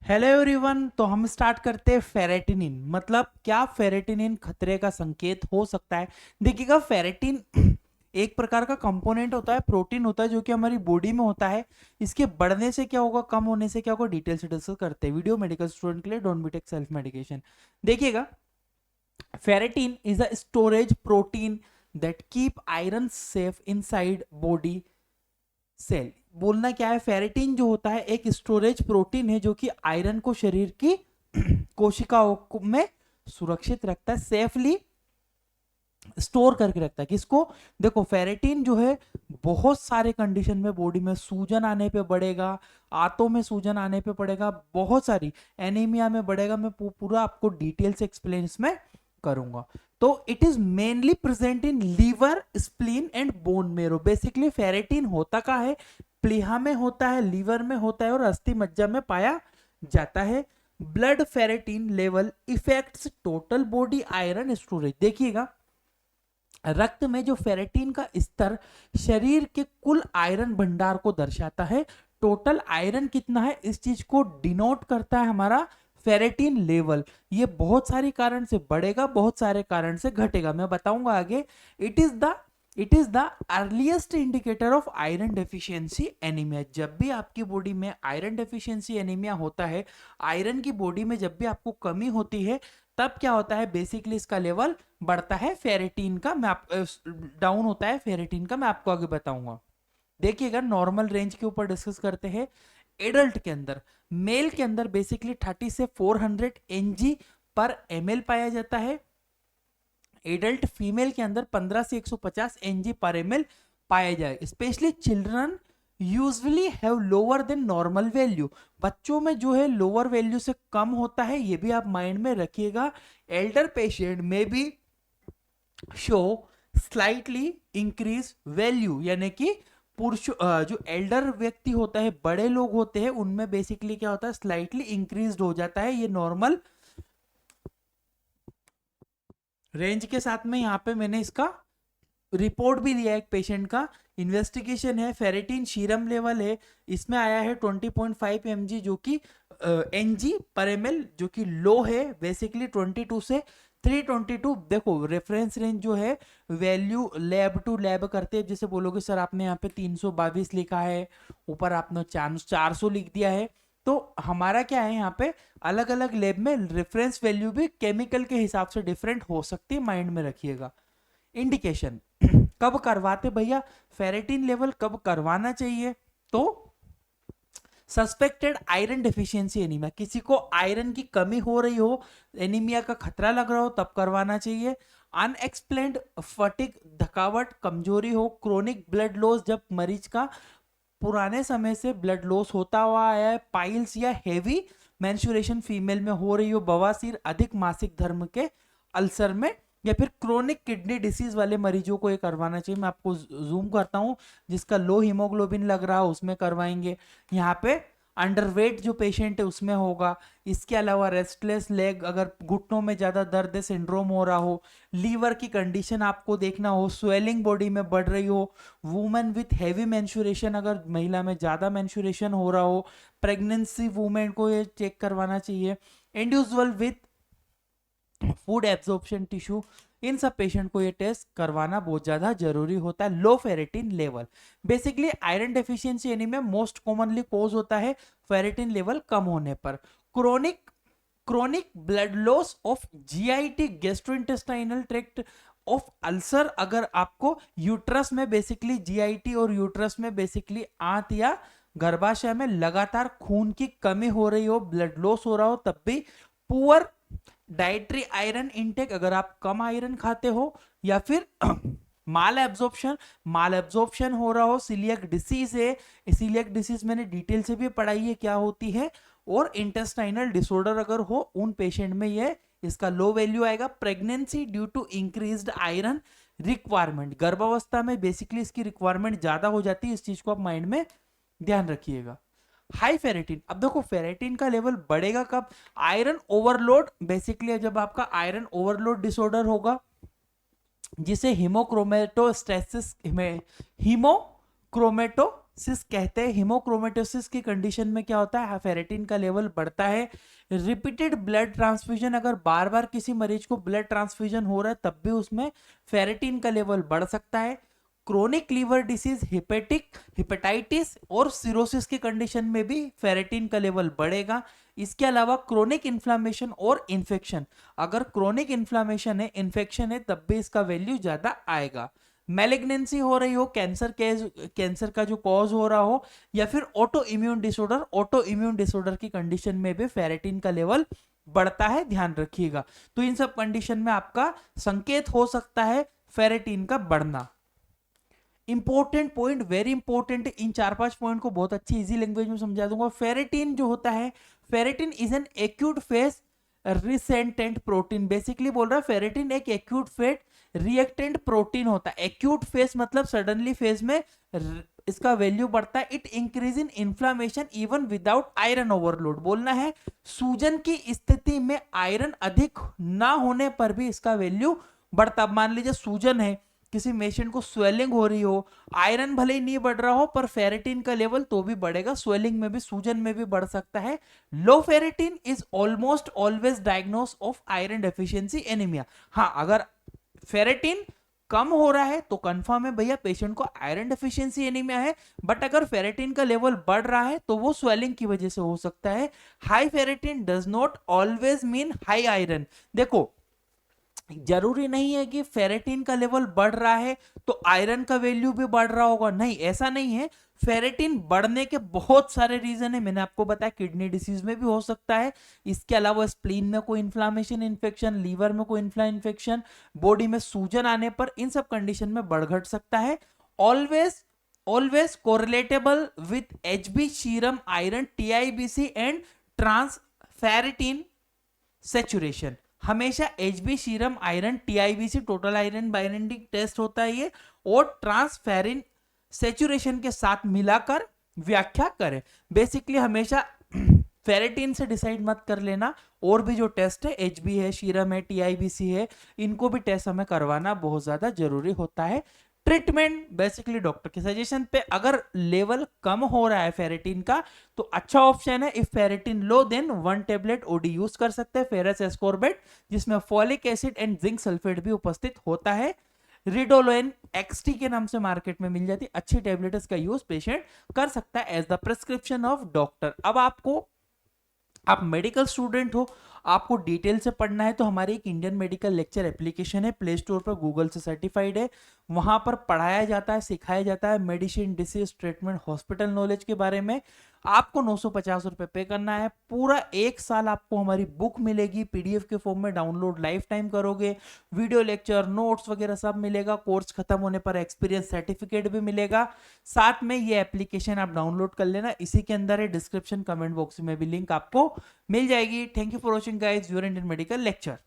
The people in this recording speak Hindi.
Hello everyone. तो हम स्टार्ट करते हैं फेरेटिनिन। मतलब क्या फेरेटिनिन खतरे का संकेत हो सकता है? देखिएगा, फेरेटिन एक प्रकार का कंपोनेंट होता है, प्रोटीन होता है जो कि हमारी बॉडी में होता है। इसके बढ़ने से क्या होगा, कम होने से क्या होगा, डिटेल से डिस्कस करते हैं। वीडियो मेडिकल स्टूडेंट के लिए, don't be take self medication. देखिएगा, ferritin is a storage protein that keep iron safe inside body cell. बोलना क्या है, फेरेटिन जो होता है एक स्टोरेज प्रोटीन है जो कि आयरन को शरीर की कोशिकाओं में सुरक्षित रखता है, सेफली स्टोर करके रखता है। किसको? देखो, फेरेटिन जो है बहुत सारे कंडीशन में बॉडी में सूजन आने पे बढ़ेगा, आंतों में सूजन आने पे पड़ेगा, बहुत सारी एनीमिया में बढ़ेगा। मैं पूरा आपको डिटेल से एक्सप्लेन इसमें करूंगा। तो it is mainly present in liver, spleen and bone marrow. Basically ferritin होता का है, प्लीहा में होता है, लीवर में होता है और अस्थि मज्जा में पाया जाता है। Blood ferritin level effects total body iron storage. देखिएगा, रक्त में जो फेरेटिन का स्तर शरीर के कुल आयरन भंडार को दर्शाता है। टोटल आयरन कितना है इस चीज को डिनोट करता है हमारा फेरेटिन लेवल। ये बहुत सारे कारण से बढ़ेगा, बहुत सारे कारण से घटेगा, मैं बताऊंगा आगे। It is the earliest indicator of iron deficiency anaemia. जब भी आपकी बॉडी में आयरन डेफिशिएंसी एनीमिया होता है, आयरन की बॉडी में जब भी आपको कमी होती है, तब क्या होता है, बेसिकली इसका लेवल बढ़ता है फेरेटिन का। मैं आप डाउन होता है फेरेटिन का, मैं आपको आगे बताऊंगा। देखिएगा, नॉर्मल रेंज के ऊपर डिस्कस करते हैं। एडल्ट के अंदर, मेल के अंदर बेसिकली 30 से 400 एनजी पर एमएल पाया जाता है। एडल्ट फीमेल के अंदर 15 से 150 एनजी पर एमएल पाया जाएगा। Specially children usually have lower than normal value. बच्चों में जो है लोअर वैल्यू से कम होता है, ये भी आप माइंड में रखिएगा। एल्डर पेशेंट में भी शो स्लाइटली इंक्रीज वैल्यू, यानी कि पुरुष जो एल्डर व्यक्ति होता है, बड़े लोग होते हैं, उनमें बेसिकली क्या होता है, स्लाइटली इंक्रीज हो जाता है। ये नॉर्मल रेंज के साथ में यहाँ पे मैंने इसका रिपोर्ट भी लिया है, एक पेशेंट का इन्वेस्टिगेशन है। फेरेटिन सीरम लेवल है, इसमें आया है 20.5 mg, जो कि एनजी पर एमएल, जो कि लो है। बेसिकली 22 से 322। देखो, रेफरेंस रेंज जो है वैल्यू लैब टू लैब करते हैं। जैसे बोलोगे सर आपने यहाँ पे 322 लिखा है, ऊपर आपने 400 लिख दिया है, तो हमारा क्या है, यहाँ पे अलग अलग लैब में रेफरेंस वैल्यू भी केमिकल के हिसाब से डिफरेंट हो सकती है, माइंड में रखिएगा। इंडिकेशन कब करवाते भैया, फेरेटिन लेवल कब करवाना चाहिए? तो सस्पेक्टेड आयरन डेफिशिएंसी एनीमिया, किसी को आयरन की कमी हो रही हो, एनीमिया का खतरा लग रहा हो, तब करवाना चाहिए। अनएक्सप्लेन्ड फटिक, थकावट, कमजोरी हो। क्रोनिक ब्लड लॉस, जब मरीज का पुराने समय से ब्लड लॉस होता हुआ आया है। पाइल्स या हेवी मेंस्ट्रुएशन फीमेल में हो रही हो। बवासीर, अधिक मासिक धर्म के अल्सर में, या फिर क्रोनिक किडनी डिसीज वाले मरीजों को ये करवाना चाहिए। मैं आपको जूम करता हूँ, जिसका लो हीमोग्लोबिन लग रहा है उसमें करवाएंगे। यहाँ पे अंडरवेट जो पेशेंट है उसमें होगा। इसके अलावा रेस्टलेस लेग, अगर घुटनों में ज्यादा दर्द है, सिंड्रोम हो रहा हो, लीवर की कंडीशन आपको देखना हो, स्वेलिंग बॉडी में बढ़ रही हो, वुमेन विथ हैवी मेंस्ट्रुएशन, अगर महिला में ज्यादा मेंस्ट्रुएशन हो रहा हो, प्रेगनेंसी वुमेन को ये चेक करवाना चाहिए। Individual with food absorption tissue, इन सब पेशेंट को ये टेस्ट करवाना बहुत ज्यादा जरूरी होता है। Low ferritin level, basically iron deficiency anaemia most commonly cause होता है फेरेटिन लेवल कम होने पर। Chronic blood loss of GIT, gastrointestinal tract of ulcer, अगर आपको यूट्रस में बेसिकली जीआईटी और यूट्रस में बेसिकली आंत या गर्भाशय में लगातार खून की कमी हो रही हो, ब्लड लॉस हो रहा हो, तब भी। पुअर डाइटरी आयरन इनटेक, अगर आप कम आयरन खाते हो, या फिर माल एब्जॉर्प्शन हो रहा हो। सीलियक डिसीज है, सीलियक डिसीज मैंने डिटेल से भी पढ़ाई है क्या होती है। और इंटेस्टाइनल डिसऑर्डर अगर हो, उन पेशेंट में ये इसका लो वैल्यू आएगा। Pregnancy due to increased iron requirement, गर्भावस्था में बेसिकली इसकी रिक्वायरमेंट ज्यादा हो जाती है, इस चीज को आप माइंड में ध्यान रखिएगा। हाई फेरेटिन, अब देखो फेरेटिन का लेवल बढ़ेगा कब, आयरन ओवरलोड, बेसिकली जब आपका आयरन ओवरलोड डिसऑर्डर होगा, जिसे हीमोक्रोमेटोस्टेसिस हेमोक्रोमेटोसिस कहते हैं। हेमोक्रोमेटोसिस की कंडीशन में क्या होता है, फेरेटिन का लेवल बढ़ता है। रिपीटेड ब्लड ट्रांसफ्यूजन, अगर बार बार किसी मरीज को ब्लड ट्रांसफ्यूजन हो रहा है तब भी उसमें फेरेटिन का लेवल बढ़ सकता है। क्रोनिक लीवर डिसीज, हिपेटाइटिस और सिरोसिस की कंडीशन में भी फेरेटिन का लेवल बढ़ेगा। इसके अलावा क्रोनिक इन्फ्लामेशन और इन्फेक्शन, अगर क्रोनिक इन्फ्लामेशन है, इन्फेक्शन है, तब भी इसका वैल्यू ज्यादा आएगा। मैलिग्नेंसी हो रही हो, कैंसर का जो कॉज हो रहा हो, या फिर ऑटो इम्यून डिसऑर्डर की कंडीशन में भी फेरेटिन का लेवल बढ़ता है, ध्यान रखिएगा। तो इन सब कंडीशन में आपका संकेत हो सकता है फेरेटिन का बढ़ना। इंपॉर्टेंट पॉइंट, वेरी इंपॉर्टेंट, इन 4-5 पॉइंट को बहुत अच्छी इजी लैंग्वेज में समझा दूंगा। फेरेटिन जो होता है, ferritin is an acute phase reactant protein. Basically बोल रहा है फेरेटिन एक एक्यूट फेज रिएक्टेंट प्रोटीन होता है। एक्यूट फेज मतलब सडनली फेज में इसका वैल्यू बढ़ता है। It increase in inflammation even without iron overload. बोलना है सूजन की स्थिति में आयरन अधिक ना होने पर भी इसका वैल्यू बढ़ता। मान लीजिए सूजन है, किसी पेशेंट को स्वेलिंग हो रही हो, आयरन भले ही नहीं बढ़ रहा हो पर फेरेटिन का लेवल तो भी बढ़ेगा, स्वेलिंग में भी, सूजन में भी बढ़ सकता है। Low ferritin is almost always diagnose of iron deficiency anaemia. हाँ, अगर फेरेटिन कम हो रहा है तो कंफर्म है भैया पेशेंट को आयरन डेफिशिएंसी एनीमिया है। बट अगर फेरेटिन का लेवल बढ़ रहा है तो वो स्वेलिंग की वजह से हो सकता है। High ferritin does not always mean high iron. देखो, जरूरी नहीं है कि फेरेटिन का लेवल बढ़ रहा है तो आयरन का वैल्यू भी बढ़ रहा होगा, नहीं, ऐसा नहीं है। फेरेटिन बढ़ने के बहुत सारे रीजन है, मैंने आपको बताया किडनी डिसीज में भी हो सकता है। इसके अलावा स्प्लीन में कोई इन्फ्लामेशन इन्फेक्शन, लीवर में कोई इन्फेक्शन, बॉडी में सूजन आने पर, इन सब कंडीशन में बढ़ घट सकता है। Always always correlatable with HB serum iron TIBC and transferrin saturation. हमेशा HB serum iron TIBC total iron binding test होता है ये, और ट्रांसफेरिन सेचुरेशन के साथ मिलाकर व्याख्या करें। बेसिकली हमेशा फेरेटिन से डिसाइड मत कर लेना, और भी जो टेस्ट है, एचबी है, सीरम है, टीआईबीसी है, इनको भी टेस्ट हमें करवाना बहुत ज्यादा जरूरी होता है। ट्रीटमेंट बेसिकली डॉक्टर के सजेशन पे। अगर लेवल कम हो रहा है फेरेटिन का तो अच्छा ऑप्शन है, if ferritin low then 1 tablet OD use कर सकते हैं, फेरस एस्कॉर्बिट, जिसमें folic acid and zinc sulphate भी उपस्थित होता है। रिडोलोन एक्सटी के नाम से मार्केट में मिल जाती है, अच्छी टेबलेट, इसका यूज पेशेंट कर सकता है as the prescription of doctor. अब आप मेडिकल स्टूडेंट हो, आपको डिटेल से पढ़ना है तो हमारी एक इंडियन मेडिकल लेक्चर एप्लीकेशन है, प्ले स्टोर पर गूगल से सर्टिफाइड है। वहां पर पढ़ाया जाता है, सिखाया जाता है medicine, disease, treatment, hospital knowledge के बारे में। आपको 950 रुपए पे करना है। पूरा 1 साल आपको हमारी बुक मिलेगी, पीडीएफ के फॉर्म में डाउनलोड लाइफ टाइम करोगे, वीडियो लेक्चर, नोट्स वगैरह सब मिलेगा। कोर्स खत्म होने पर एक्सपीरियंस सर्टिफिकेट भी मिलेगा। साथ में ये एप्लीकेशन आप डाउनलोड कर लेना, इसी के अंदर है, डिस्क्रिप्शन कमेंट बॉक्स में भी लिंक आपको मिल जाएगी। Thank you for watching guys, your Indian medical lecture.